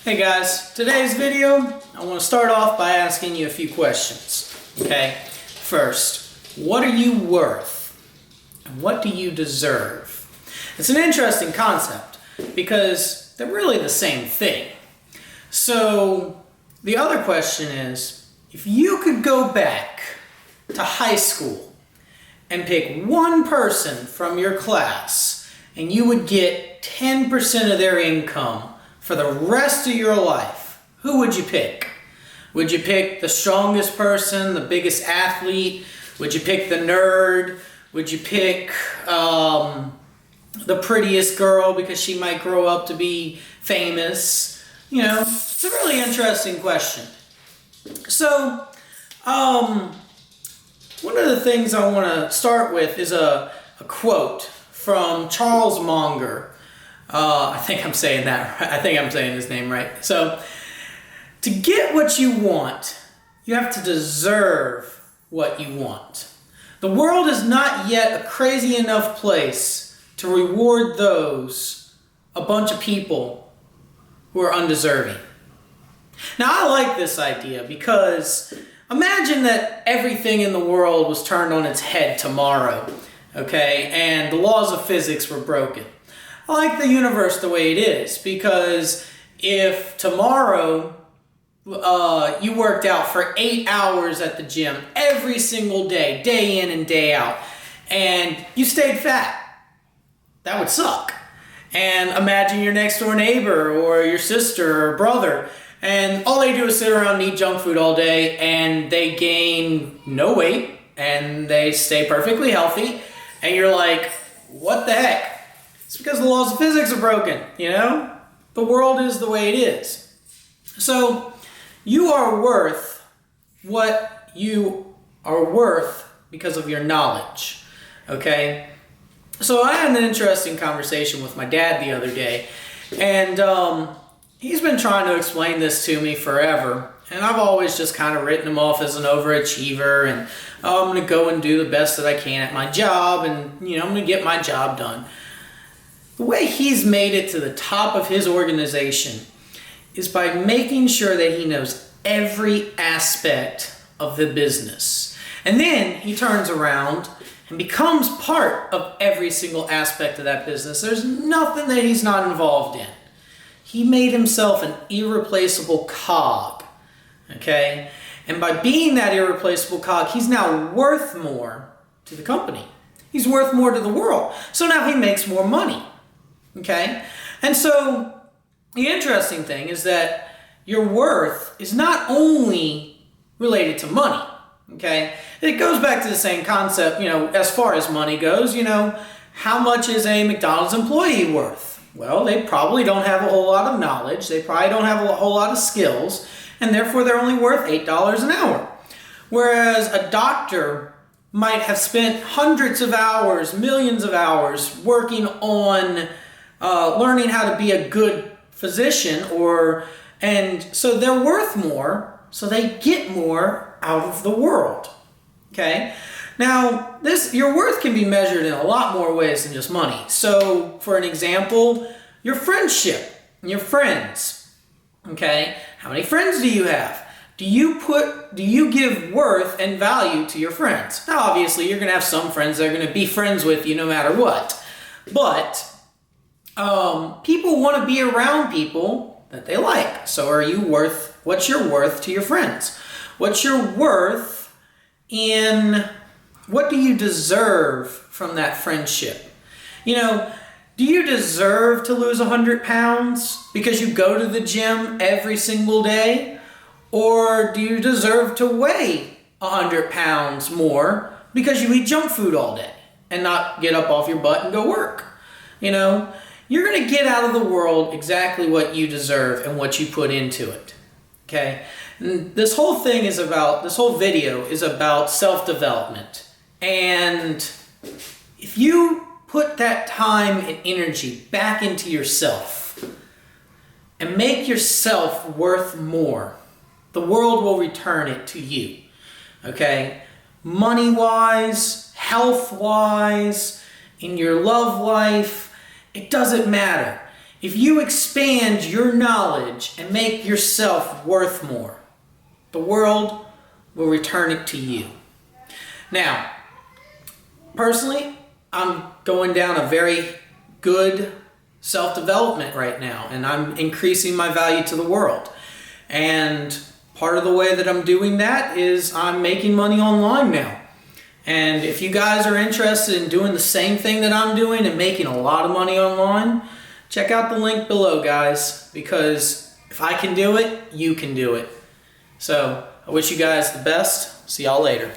Hey guys, today's video, I want to start off by asking you a few questions, okay? First, what are you worth? And what do you deserve? It's an interesting concept because they're really the same thing. So, the other question is, if you could go back to high school and pick one person from your class and you would get 10% of their income for the rest of your life, who would you pick? Would you pick the strongest person, the biggest athlete? Would you pick the nerd? Would you pick the prettiest girl because she might grow up to be famous? You know, it's a really interesting question. So, one of the things I want to start with is a quote from Charles Munger. I think I'm saying that right. I think I'm saying his name right. So, to get what you want, you have to deserve what you want. The world is not yet a crazy enough place to reward a bunch of people who are undeserving. Now, I like this idea because imagine that everything in the world was turned on its head tomorrow, okay, and the laws of physics were broken. I like the universe the way it is because if tomorrow you worked out for 8 hours at the gym every single day, day in and day out, and you stayed fat, that would suck. And imagine your next door neighbor or your sister or brother, and all they do is sit around and eat junk food all day, and they gain no weight, and they stay perfectly healthy, and you're like, what the heck? It's because the laws of physics are broken, you know? The world is the way it is. So, you are worth what you are worth because of your knowledge, okay? So, I had an interesting conversation with my dad the other day, and he's been trying to explain this to me forever, and I've always just kind of written him off as an overachiever, and I'm going to go and do the best that I can at my job, and, you know, I'm going to get my job done. The way he's made it to the top of his organization is by making sure that he knows every aspect of the business. And then he turns around and becomes part of every single aspect of that business. There's nothing that he's not involved in. He made himself an irreplaceable cog, okay? And by being that irreplaceable cog, he's now worth more to the company. He's worth more to the world. So now he makes more money. Okay? And so, the interesting thing is that your worth is not only related to money, okay? It goes back to the same concept, you know, as far as money goes, you know, how much is a McDonald's employee worth? Well, they probably don't have a whole lot of knowledge, they probably don't have a whole lot of skills, and therefore they're only worth $8 an hour. Whereas a doctor might have spent hundreds of hours, millions of hours working on learning how to be a good physician, and so they're worth more, so they get more out of the world. Okay? Now, your worth can be measured in a lot more ways than just money. So, for an example, your friendship, your friends. Okay? How many friends do you have? Do you give worth and value to your friends? Now, obviously, you're going to have some friends that are going to be friends with you no matter what. But people want to be around people that they like. So what's your worth to your friends? What's your worth in what do you deserve from that friendship? You know, do you deserve to lose 100 pounds because you go to the gym every single day? Or do you deserve to weigh 100 pounds more because you eat junk food all day and not get up off your butt and go work? You know, you're going to get out of the world exactly what you deserve and what you put into it. Okay? And this whole video is about self-development. And if you put that time and energy back into yourself and make yourself worth more, the world will return it to you. Okay? Money-wise, health-wise, in your love life, it doesn't matter. If you expand your knowledge and make yourself worth more, the world will return it to you. Now, personally, I'm going down a very good self-development right now, and I'm increasing my value to the world. And part of the way that I'm doing that is I'm making money online now. And if you guys are interested in doing the same thing that I'm doing and making a lot of money online, check out the link below, guys, because if I can do it, you can do it. So I wish you guys the best. See y'all later.